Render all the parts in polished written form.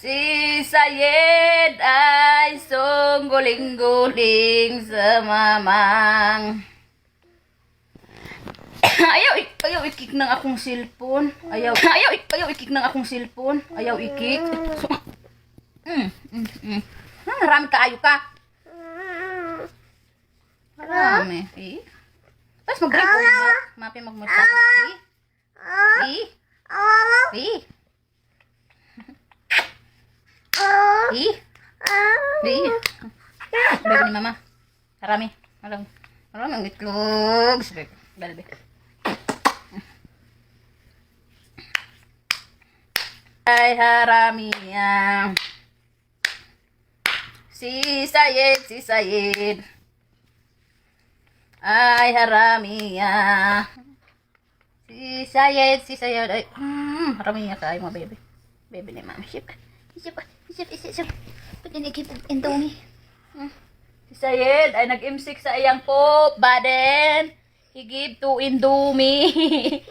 Si Sayed ay sungguling-guling sa mamang. Ayaw ikik ng akong cellphone. Ayaw ikik ng akong cellphone. Ayaw ikik. So, marami kaayo ka. Marami. Tapos mag-break ko niya. Mapi magmulsa. Baby ni mama. Marami. Marami ang itlog. Balbe. Ay harami yan. Si Sayed. Ay harami yan. Si Sayed. Ay, harami niya tayo mga baby. Baby ni mama. Isip. Pwede nagkip Indomie. Si Sayed ay nag-imsik sa iyang pop. Baden. He give to Indomie.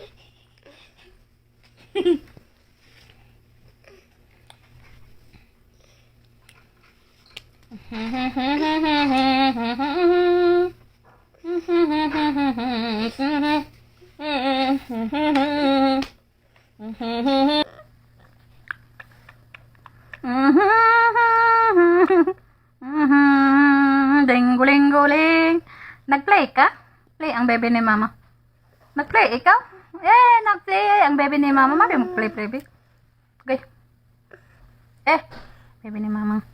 Ding-guling-guling. Nag-play ka? Play ang baby ni mama. Nag-play ikaw? Nag-play ang baby ni mama. Mami mag-play, baby. Okay. Baby ni mama.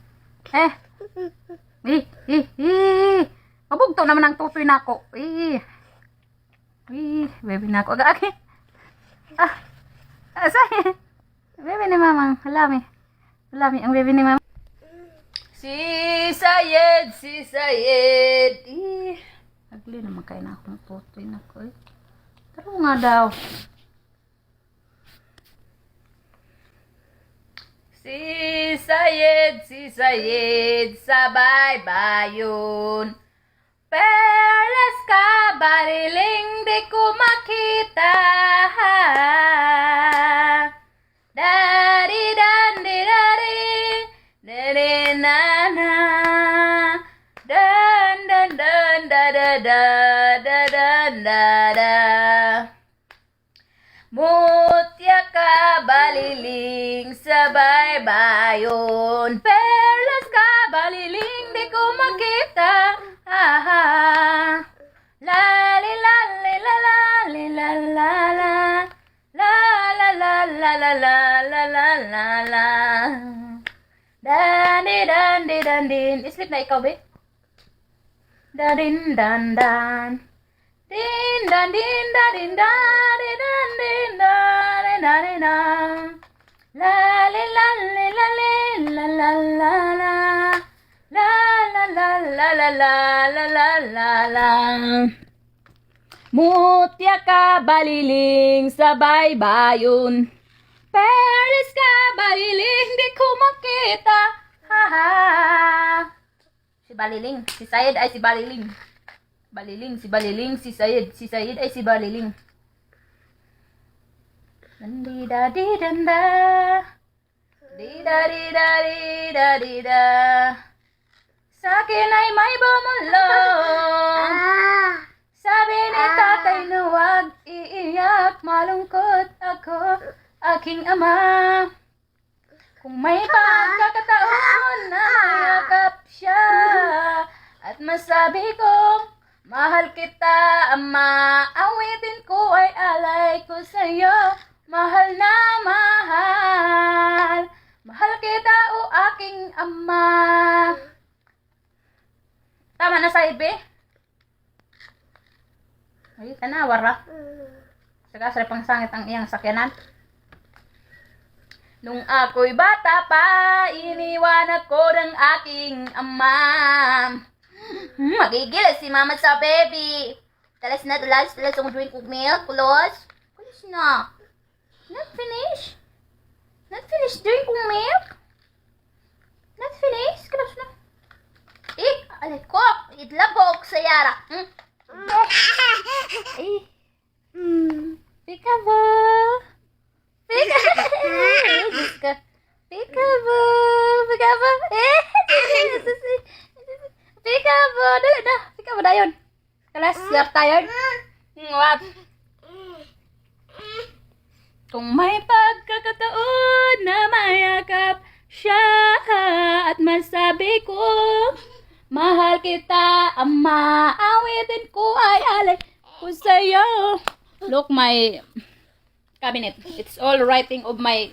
Mabugto naman ang tutoy na ako. Baby na ako. Okay. Say. Baby ni mama. Halami ang baby ni mama. Si Sayed. Nagli naman kayo na akong tutoy na ko. Taro nga daw. Si Sayed, sabay bayon. Perlas ka, bariling di ko makita. Dari dan di dari, dari na na. Dan dan dan da da da da dan da da. Mutya ka baliling sabay bayon. Perlas ka baliling di ko makita. La li la li la la li la la la. La la la la la la la la la la. Dan din. Sleep na ikaw, be. Dan dan. Din dan din da din da din dan din da din da din da. La li la li la li la la la la. La la la la la la la la la la. Mutya ka baliling sabay bayon. Perlas ka baliling di ko makita. Si Baliling, si Sayed ay si Baliling. Si Sayed ay si Baliling. Danda di danda. Di da. Sa akin ay may bumulong. Sabi ni tatay na huwag iiyak. Malungkot ako, aking ama. Kung may pagkakataon na mayakap siya at masabi kong mahal kita, ama. Awitin ko ay alay ko sa'yo. Mahal na mahal. Mahal kita o aking ama. Tama na sa ibe? Ay, tanawar ra. Saka sa pang sangit ang iyang sakyanan. Nung ako'y bata pa, iniwan ako ng aking ama. Magigil si mama sa baby. Talas ang drink of milk. Kulos na. Not finish drink of milk. Not finish. Kulos na. Alay ko. Itlabok sa yara. Peekaboo. Peekaboo. you're tired? What? Kung may pagkakataon na mayakap siya at masabi ko, mahal kita, ama, awitin ko ay alay ko sa'yo. Look, my cabinet. It's all writing of my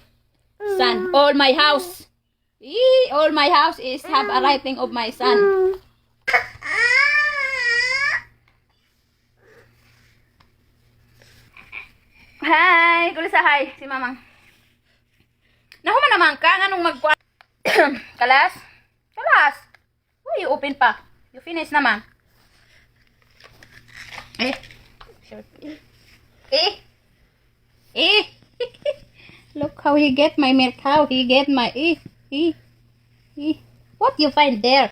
son. All my house. All my house is have a writing of my son. Hi! Kulisa, hi! Si mamang. Nahuman naman ka. Anong magkuha? Kalas? Kalas! Uy, open pa. You finish naman. Look how he get my milk cow. He get my What you find there?